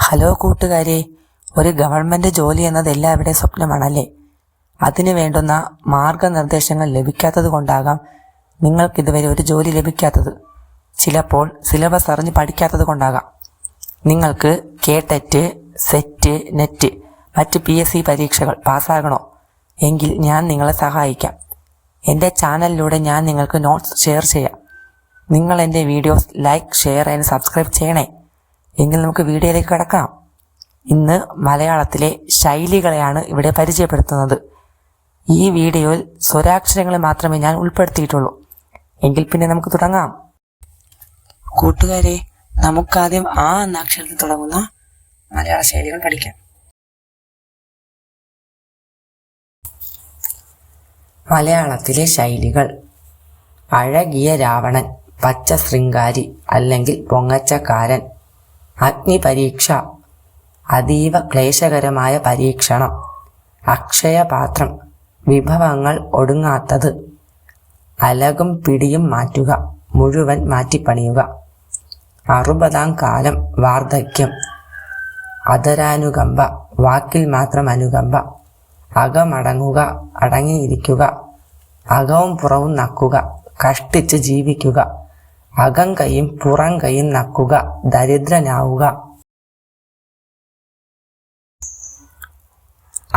Hello കൂട്ടുകാരെ, ഒരു government ജോലി എന്നത് എല്ലാവരുടെയും സ്വപ്നമാണല്ലേ? അതിനു വേണ്ടുന്ന മാർഗനിർദ്ദേശങ്ങൾ ലഭിക്കാത്തത് കൊണ്ടാകാം നിങ്ങൾക്കിതുവരെ ഒരു ജോലി ലഭിക്കാത്തത്. ചിലപ്പോൾ സിലബസ് അറിഞ്ഞ് പഠിക്കാത്തത് കൊണ്ടാകാം. നിങ്ങൾക്ക് കേടെറ്റ്, സെറ്റ്, നെറ്റ് മറ്റ് PSC പരീക്ഷകൾ പാസ്സാകണോ എങ്കിൽ ഞാൻ നിങ്ങളെ സഹായിക്കാം. എൻ്റെ ചാനലിലൂടെ ഞാൻ നിങ്ങൾക്ക് നോട്ട്സ് ഷെയർ ചെയ്യാം. നിങ്ങൾ എൻ്റെ videos like, share and subscribe ചെയ്യണേ. എങ്കിൽ നമുക്ക് വീഡിയോയിലേക്ക് കിടക്കാം. ഇന്ന് മലയാളത്തിലെ ശൈലികളെയാണ് ഇവിടെ പരിചയപ്പെടുത്തുന്നത്. ഈ വീഡിയോയിൽ സ്വരാക്ഷരങ്ങളെ മാത്രമേ ഞാൻ ഉൾപ്പെടുത്തിയിട്ടുള്ളൂ. എങ്കിൽ പിന്നെ നമുക്ക് തുടങ്ങാം. കൂട്ടുകാരെ, നമുക്കാദ്യം ആ എന്ന അക്ഷരത്തിൽ തുടങ്ങുന്ന മലയാള ശൈലികൾ പഠിക്കാം. മലയാളത്തിലെ ശൈലികൾ: അഴകിയ രാവണൻ, പച്ച ശൃംഗാരി അല്ലെങ്കിൽ പൊങ്ങച്ചക്കാരൻ, അഗ്നിപരീക്ഷ, അതീവ ക്ലേശകരമായ പരീക്ഷണം, അക്ഷയപാത്രം, വിഭവങ്ങൾ ഒടുങ്ങാത്തത്, അലകും പിടിയും മാറ്റുക, മുഴുവൻ മാറ്റിപ്പണിയുക, 60-ാം കാലം, വാർദ്ധക്യം, അതരാനുകമ്പ, വാക്കിൽ മാത്രം അനുകമ്പ, അകമടങ്ങുക, അടങ്ങിയിരിക്കുക, അകവും പുറവും നക്കുക, കഷ്ടിച്ച് ജീവിക്കുക, അകം കൈയും പുറം കൈയും നക്കുക, ദരിദ്രനാവുക.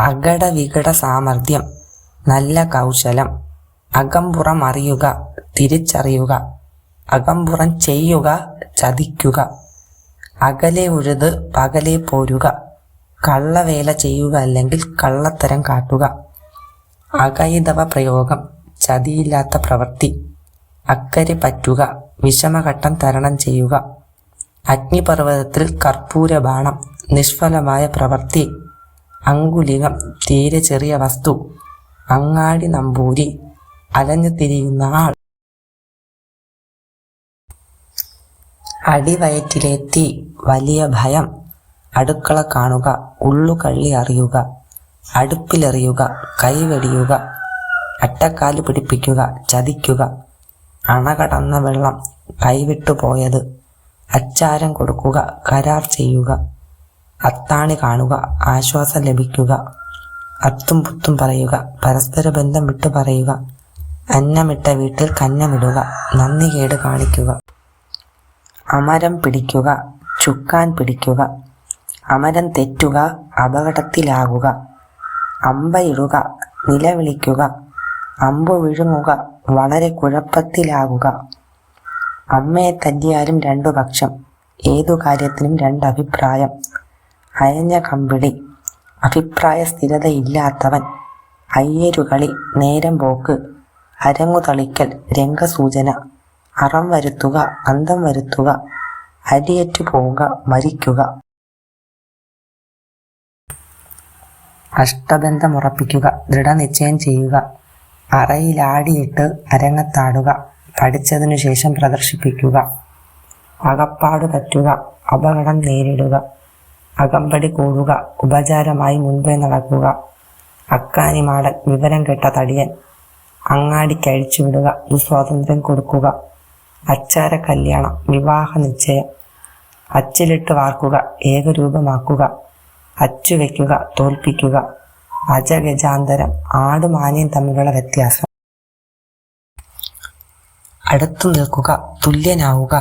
അകട വികട സാമർഥ്യം, നല്ല കൗശലം, അകംപുറം അറിയുക, തിരിച്ചറിയുക, അകംപുറം ചെയ്യുക, ചതിക്കുക, അകലെ ഉഴുത് പകലെ പോരുക, കള്ളവേല ചെയ്യുക അല്ലെങ്കിൽ കള്ളത്തരം കാട്ടുക, അകൈതവ പ്രയോഗം, ചതിയില്ലാത്ത പ്രവൃത്തി, അക്കരെ പറ്റുക, വിഷമഘട്ടം തരണം ചെയ്യുക, അഗ്നിപർവ്വതത്തിൽ കർപ്പൂരബാണം, നിഷ്ഫലമായ പ്രവൃത്തി, അങ്കുലികം, തീരെ ചെറിയ വസ്തു, അങ്ങാടി നമ്പൂരി, അലഞ്ഞു തിരിയുന്ന ആൾ, അടിവയറ്റിലെ തീ, വലിയ ഭയം, അടുക്കള കാണുക, ഉള്ളുകള്ളി അറിയുക, അടുപ്പിലെറിയുക, കൈവെടിയുക, അട്ടക്കാല് പിടിപ്പിക്കുക, ചതിക്കുക, അണകടന്ന വെള്ളം, കൈവിട്ടുപോയത്, അച്ചാരം കൊടുക്കുക, കരാർ ചെയ്യുക, അത്താണി കാണുക, ആശ്വാസം ലഭിക്കുക, അത്തും പുത്തും പറയുക, പരസ്പര ബന്ധം വിട്ടു പറയുക, അന്നമിട്ട വീട്ടിൽ കന്നമിടുക, നന്ദികേട് കാണിക്കുക, അമരം പിടിക്കുക, ചുക്കാൻ പിടിക്കുക, അമരം തെറ്റുക, അപകടത്തിലാകുക, അമ്പയിടുക, നിലവിളിക്കുക, അമ്പു വിഴുങ്ങുക, വളരെ കുഴപ്പത്തിലാകുക, അമ്മയെ തല്ലിയാലും 2 പക്ഷം, ഏതു കാര്യത്തിനും 2 അഭിപ്രായം, അയഞ്ഞ കമ്പിളി, അഭിപ്രായ സ്ഥിരതയില്ലാത്തവൻ, അയ്യരുകളി, നേരം പോക്ക്, അരങ്ങുതളിക്കൽ, രംഗസൂചന, അറം വരുത്തുക, അന്തം വരുത്തുക, അരിയറ്റു പോവുക, മരിക്കുക, അഷ്ടബന്ധമുറപ്പിക്കുക, ദൃഢനിശ്ചയം ചെയ്യുക, അറയിലാടിയിട്ട് അരങ്ങത്താടുക, പഠിച്ചതിനു ശേഷം പ്രദർശിപ്പിക്കുക, അകപ്പാട് പറ്റുക, അപകടം നേരിടുക, അകമ്പടി കൂടുക, ഉപചാരമായി മുൻപേ നടക്കുക, അക്കാനിമാടൻ, വിവരം കെട്ട തടിയൻ, അങ്ങാടിക്കഴിച്ചുവിടുക, സ്വാതന്ത്ര്യം കൊടുക്കുക, അച്ചാര കല്യാണം, വിവാഹ നിശ്ചയം, അച്ചിലിട്ട് വാർക്കുക, ഏകരൂപമാക്കുക, അച്ചുവെക്കുക, തോൽപ്പിക്കുക, അജഗജാന്തരം, ആടും ആനയും തമ്മിലുള്ള വ്യത്യാസം, അടുത്തു നിൽക്കുക, തുല്യനാവുക,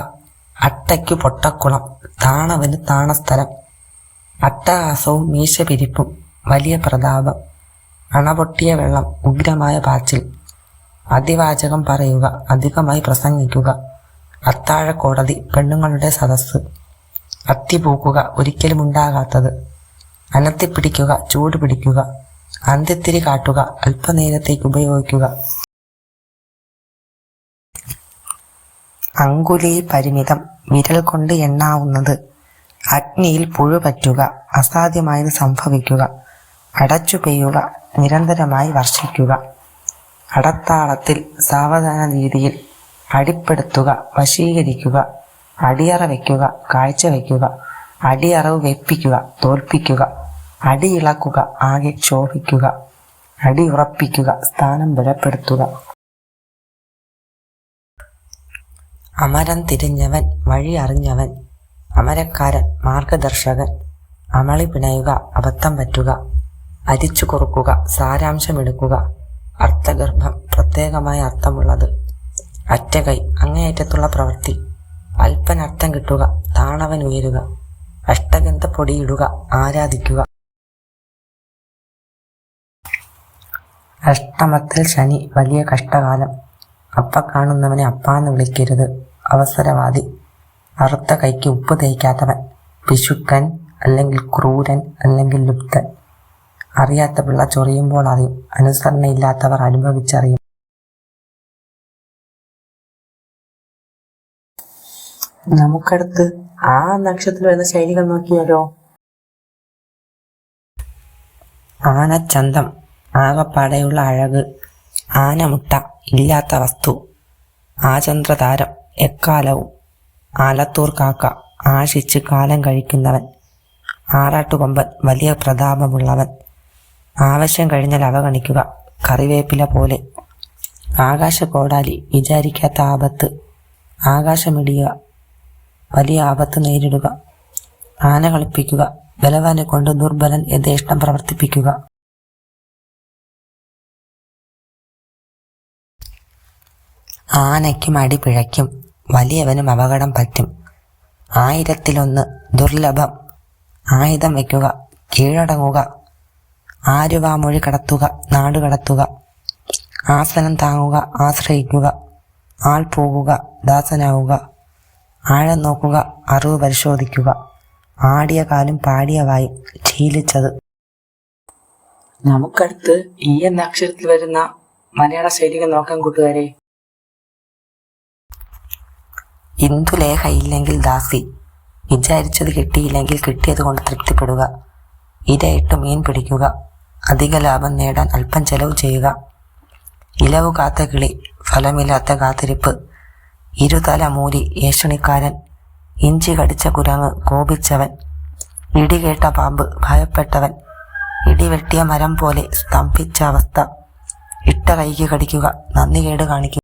അട്ടയ്ക്കു പൊട്ടക്കുളം, താണവന് താണസ്ഥലം, അട്ടഹാസവും മീശ പിരിപ്പും, വലിയ പ്രതാപം, അണപൊട്ടിയ വെള്ളം, ഉഗ്രമായ പാച്ചിൽ, അതിവാചകം പറയുക, അധികമായി പ്രസംഗിക്കുക, അത്താഴക്കോടതി, പെണ്ണുങ്ങളുടെ സദസ്സ്, അത്തിപൂക്കുക, ഒരിക്കലും ഉണ്ടാകാത്തത്, അനത്തിപ്പിടിക്കുക, ചൂട് പിടിക്കുക, അന്ത്യത്തിരി കാട്ടുക, അല്പനേരത്തേക്ക് ഉപയോഗിക്കുക, അങ്കുലി പരിമിതം, വിരൽ കൊണ്ട് എണ്ണാവുന്നത്, അഗ്നിയിൽ പുഴു പറ്റുക, അസാധ്യമായത് സംഭവിക്കുക, അടച്ചു പെയ്യുക, നിരന്തരമായി വർഷിക്കുക, അടത്താളത്തിൽ, സാവധാന രീതിയിൽ, അടിപ്പെടുത്തുക, വശീകരിക്കുക, അടിയറ വയ്ക്കുക, കാഴ്ച വയ്ക്കുക, അടിയറവ് വെപ്പിക്കുക, തോൽപ്പിക്കുക, അടിയിളക്കുക, ആകെ ക്ഷോഭിക്കുക, അടിയുറപ്പിക്കുക, സ്ഥാനം ബലപ്പെടുത്തുക, അമരം തിരിഞ്ഞവൻ, വഴി അറിഞ്ഞവൻ, അമരക്കാരൻ, മാർഗദർശകൻ, അമളി പിണയുക, അബദ്ധം പറ്റുക, അരിച്ചു കുറുക്കുക, സാരാംശമെടുക്കുക, അർത്ഥഗർഭം, പ്രത്യേകമായ അർത്ഥമുള്ളത്, അറ്റകൈ, അങ്ങേയറ്റത്തുള്ള പ്രവൃത്തി, അല്പനർത്ഥം കിട്ടുക, താണവൻ ഉയരുക, അഷ്ടഗന്ധ പൊടിയിടുക, ആരാധിക്കുക. അഷ്ടമത്തിൽ ശനി, വലിയ കഷ്ടകാലം, അപ്പ കാണുന്നവനെ അപ്പാന്ന് വിളിക്കരുത്, അവസരവാദി, അറുത്ത കൈക്ക് ഉപ്പ് തേക്കാത്തവൻ, പിശുക്കൻ അല്ലെങ്കിൽ ക്രൂരൻ അല്ലെങ്കിൽ ലുപ്തൻ, അറിയാത്ത പിള്ള ചൊറിയുമ്പോൾ അറിയും, അനുസരണയില്ലാത്തവർ അനുഭവിച്ചറിയും. നമുക്കടുത്ത് ആ നക്ഷത്രത്തിൽ വരുന്ന ശൈലികൾ നോക്കിയാലോ. ആനച്ചന്തം, ആകപ്പാടെയുള്ള അഴക്, ആനമുട്ട, ഇല്ലാത്ത വസ്തു, ആചന്ദ്രതാരം, എക്കാലവും, ആലത്തൂർ കാക്ക, ആശിച്ച് കാലം കഴിക്കുന്നവൻ, ആറാട്ടുകൊമ്പൻ, വലിയ പ്രതാപമുള്ളവൻ, ആവശ്യം കഴിഞ്ഞാൽ അവഗണിക്കുക, കറിവേപ്പില പോലെ, ആകാശക്കോടാലി, വിചാരിക്കാത്ത ആപത്ത്, ആകാശമിടിയുക, വലിയ ആപത്ത് നേരിടുക, ആന കളിപ്പിക്കുക, ബലവാനെ കൊണ്ട് ദുർബലൻ യഥേഷ്ടം പ്രവർത്തിപ്പിക്കുക. ആനയ്ക്കും അടി പിഴയ്ക്കും, വലിയവനും അപകടം പറ്റും, 1000-1, ദുർലഭം, ആയുധം വയ്ക്കുക, കീഴടങ്ങുക, ആരുവാമൊഴി കടത്തുക, നാട് കടത്തുക, ആസനം താങ്ങുക, ആശ്രയിക്കുക, ആൾ പോകുക, ദാസനാവുക, ആഴം നോക്കുക, അറിവ് പരിശോധിക്കുക, ആടിയ കാലും പാടിയ വായും, ശീലിച്ചത്. നമുക്കടുത്ത് ഈ എന്ന അക്ഷരത്തിൽ വരുന്ന മലയാള ശൈലികൾ നോക്കാൻ കൂട്ടുകാരെ. ഇന്ദുലേഖ ഇല്ലെങ്കിൽ ദാസി, വിചാരിച്ചത് കിട്ടിയില്ലെങ്കിൽ കിട്ടിയത് കൊണ്ട് തൃപ്തിപ്പെടുക, ഇരയിട്ട് മീൻ പിടിക്കുക, അധിക ലാഭം നേടാൻ അല്പം ചെലവ് ചെയ്യുക, ഇലവു കാത്ത കിളി, ഫലമില്ലാത്ത കാത്തിരിപ്പ്, ഇരുതല മൂരി, ഏഷണിക്കാരൻ, ഇഞ്ചി കടിച്ച കുരങ്ങ്, കോപിച്ചവൻ, ഇടികേട്ട പാമ്പ്, ഭയപ്പെട്ടവൻ, ഇടിവെട്ടിയ മരം പോലെ, സ്തംഭിച്ച അവസ്ഥ, ഇട്ട കൈക്ക് കടിക്കുക, നന്ദികേട് കാണിക്കുക,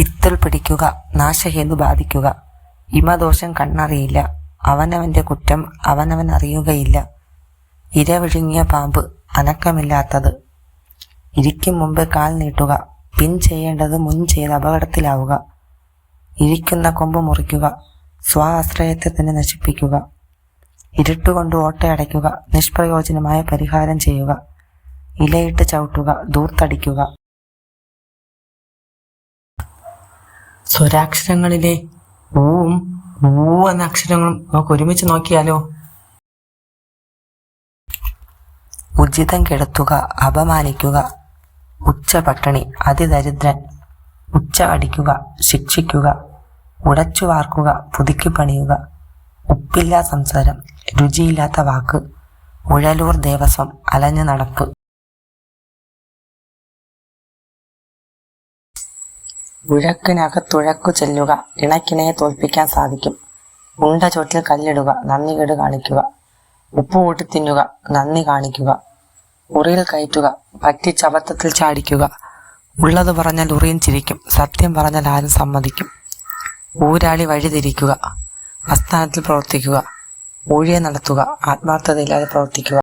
ഇത്തൽ പിടിക്കുക, നാശഹേതു ബാധിക്കുക, ഇമദോഷം കണ്ണറിയില്ല, അവനവന്റെ കുറ്റം അവനവൻ അറിയുകയില്ല, ഇര വിഴുങ്ങിയ പാമ്പ്, അനക്കമില്ലാത്തത്, ഇരിക്കും മുമ്പേ കാൽ നീട്ടുക, പിൻ ചെയ്യേണ്ടത് മുൻ ചെയ്ത് അപകടത്തിലാവുക, ഇരിക്കുന്ന കൊമ്പ് മുറിക്കുക, സ്വാശ്രയത്തെ തന്നെ നശിപ്പിക്കുക, ഇരുട്ടുകൊണ്ട് ഓട്ടയടയ്ക്കുക, നിഷ്പ്രയോജനമായ പരിഹാരം ചെയ്യുക, ഇലയിട്ട് ചവിട്ടുക, ദൂർത്തടിക്കുക. സ്വരാക്ഷരങ്ങളിലെ ഊവും ഊ എന്ന അക്ഷരങ്ങളും നമുക്ക് ഒരുമിച്ച് നോക്കിയാലോ. ഉചിതം കെടുത്തുക, അപമാനിക്കുക, ഉച്ചപട്ടിണി, അതിദരിദ്രൻ, ഉച്ച അടിക്കുക, ശിക്ഷിക്കുക, ഉടച്ചു വാർക്കുക, പുതുക്കി പണിയുക, ഉപ്പില്ലാ സംസാരം, രുചിയില്ലാത്ത വാക്ക്, ഉഴലൂർ ദേവസ്വം, അലഞ്ഞു നടപ്പ്. ഉഴക്കിനകത്തുഴക്കു ചെല്ലുക, ഇണക്കിണയെ തോൽപ്പിക്കാൻ സാധിക്കും, ഉണ്ട ചോറ്റിൽ കല്ലിടുക, നന്ദികേട് കാണിക്കുക, ഉപ്പ് കൂട്ടി തിന്നുക, നന്ദി കാണിക്കുക, ഉറിയിൽ കയറ്റുക, പറ്റിച്ചബദ്ധത്തിൽ ചാടിക്കുക, ഉള്ളത് പറഞ്ഞാൽ ഉറിയും ചിരിക്കും, സത്യം പറഞ്ഞാൽ ആരും സമ്മതിക്കും, ഊരാളി വഴിതിരിക്കുക, അസ്ഥാനത്തിൽ പ്രവർത്തിക്കുക, ഊഴിയെ നടത്തുക, ആത്മാർത്ഥതയില്ലാതെ പ്രവർത്തിക്കുക.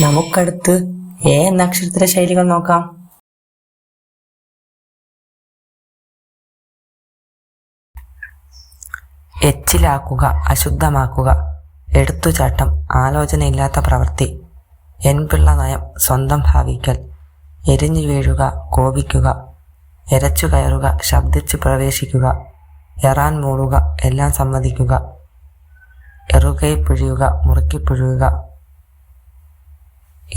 നമുക്കടുത്ത് എ എന്ന അക്ഷരത്തിലെ ശൈലികൾ നോക്കാം. എച്ചിലാക്കുക, അശുദ്ധമാക്കുക, എടുത്തുചാട്ടം, ആലോചനയില്ലാത്ത പ്രവൃത്തി, എൻപിള്ള നയം, സ്വന്തം ഭാവിക്കൽ, എരിഞ്ഞു വീഴുക, കോപിക്കുക, എരച്ചു കയറുക, ശബ്ദിച്ചു പ്രവേശിക്കുക, എറാൻ മൂടുക, എല്ലാം സമ്മതിക്കുക, എറുകൈ പിഴിയുക, മുറുക്കി പിഴിയുക,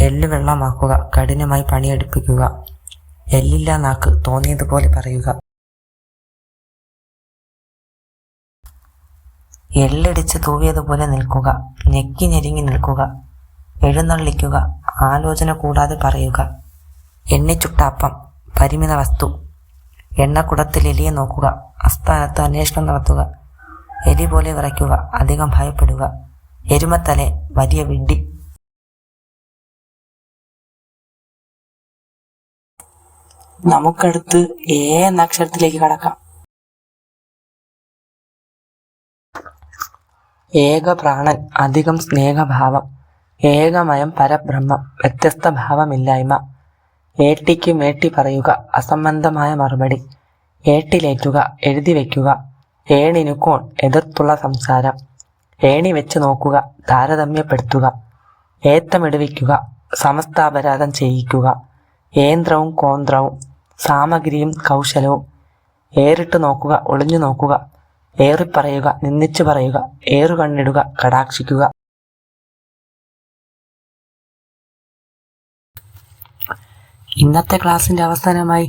എല്ല് വെള്ളമാക്കുക, കഠിനമായി പണിയെടുപ്പിക്കുക, എല്ലില്ലാ നാക്ക്, തോന്നിയതുപോലെ പറയുക, എള്ളിടിച്ച് തൂവിയതുപോലെ നിൽക്കുക, ഞെക്കി ഞെരുങ്ങി നിൽക്കുക, എഴുന്നള്ളിക്കുക, ആലോചന കൂടാതെ പറയുക, എണ്ണിച്ചുട്ടാപ്പം, പരിമിത വസ്തു, എണ്ണക്കുടത്തിൽ എലിയെ നോക്കുക, അസ്ഥാനത്ത് അന്വേഷണം നടത്തുക, എലി പോലെ വിറയ്ക്കുക, അധികം ഭയപ്പെടുക, എരുമത്തലെ, വലിയ വിഡ്ഢി. നമുക്കടുത്ത് എ എന്ന അക്ഷരത്തിലേക്ക് കടക്കാം. ഏകപ്രാണൻ, അധികം സ്നേഹഭാവം, ഏകമയം പരബ്രഹ്മം, വ്യത്യസ്ത ഭാവമില്ലായ്മ. ഏട്ടിക്ക് മേട്ടി പറയുക, അസംബന്ധമായ മറുപടി. ഏട്ടിലേറ്റുക, എഴുതി വയ്ക്കുക. ഏണിനുകോൺ, എതിർത്തുള്ള സംസാരം. ഏണി വെച്ച് നോക്കുക, താരതമ്യപ്പെടുത്തുക. ഏത്തമിടുവിക്കുക, സമസ്താപരാധം ചെയ്യിക്കുക. ഏന്ത്രവും കോന്ത്രവും, സാമഗ്രിയും കൗശലവും. ഏറിട്ട് നോക്കുക, ഒളിഞ്ഞു നോക്കുക. ഏറിപ്പറയുക, നിന്ദിച്ചു പറയുക. ഏറുകണ്ണിടുക, കടാക്ഷിക്കുക. ഇന്നത്തെ ക്ലാസ്സിന്റെ അവസാനമായി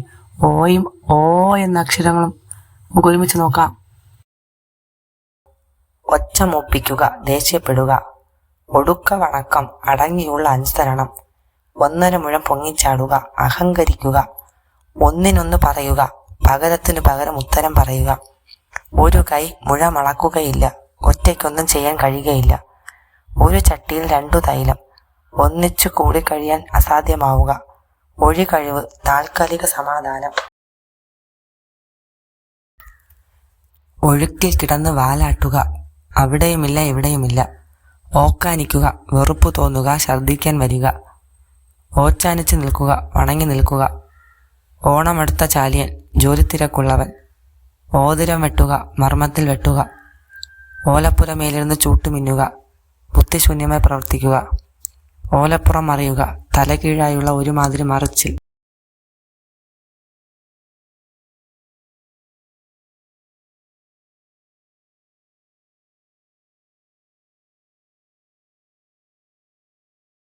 ഓയും ഓ എന്ന അക്ഷരങ്ങളും നമുക്ക് ഒരുമിച്ച് നോക്കാം. ഒച്ച മൂപ്പിക്കുക, ദേഷ്യപ്പെടുക. ഒടുക്ക വണക്കം, അടങ്ങിയുള്ള അനുസരണം. ഒന്നര മുഴം പൊങ്ങിച്ചാടുക, അഹങ്കരിക്കുക. ഒന്നിനൊന്ന് പറയുക, പകരത്തിനു പകരം ഉത്തരം പറയുക. ഒരു കൈ മുഴമളക്കുകയില്ല, ഒറ്റയ്ക്കൊന്നും ചെയ്യാൻ കഴിയുകയില്ല. ഒരു ചട്ടിയിൽ 2 തൈലം, ഒന്നിച്ചു കൂടിക്കഴിയാൻ അസാധ്യമാവുക. ഒഴികഴിവ്, താൽക്കാലിക സമാധാനം. ഒഴുക്കിൽ കിടന്ന് വാലാട്ടുക, അവിടെയുമില്ല ഇവിടെയുമില്ല. ഓക്കാനിക്കുക, വെറുപ്പ് തോന്നുക, ഛർദ്ദിക്കാൻ വരിക. ഓച്ചാനിച്ച് നിൽക്കുക, വണങ്ങി നിൽക്കുക. ഓണമെടുത്ത ചാലിയൻ, ജോലിത്തിരക്കുള്ളവൻ. ഓതിരം വെട്ടുക, മർമ്മത്തിൽ വെട്ടുക. ഓലപ്പുരമേലിരുന്ന് ചൂട്ടുമിന്നുക, ബുദ്ധിശൂന്യമായി പ്രവർത്തിക്കുക. ഓലപ്പുറം മറിയുക, തലകീഴായുള്ള ഒരുമാതിരി മറിച്ചിൽ.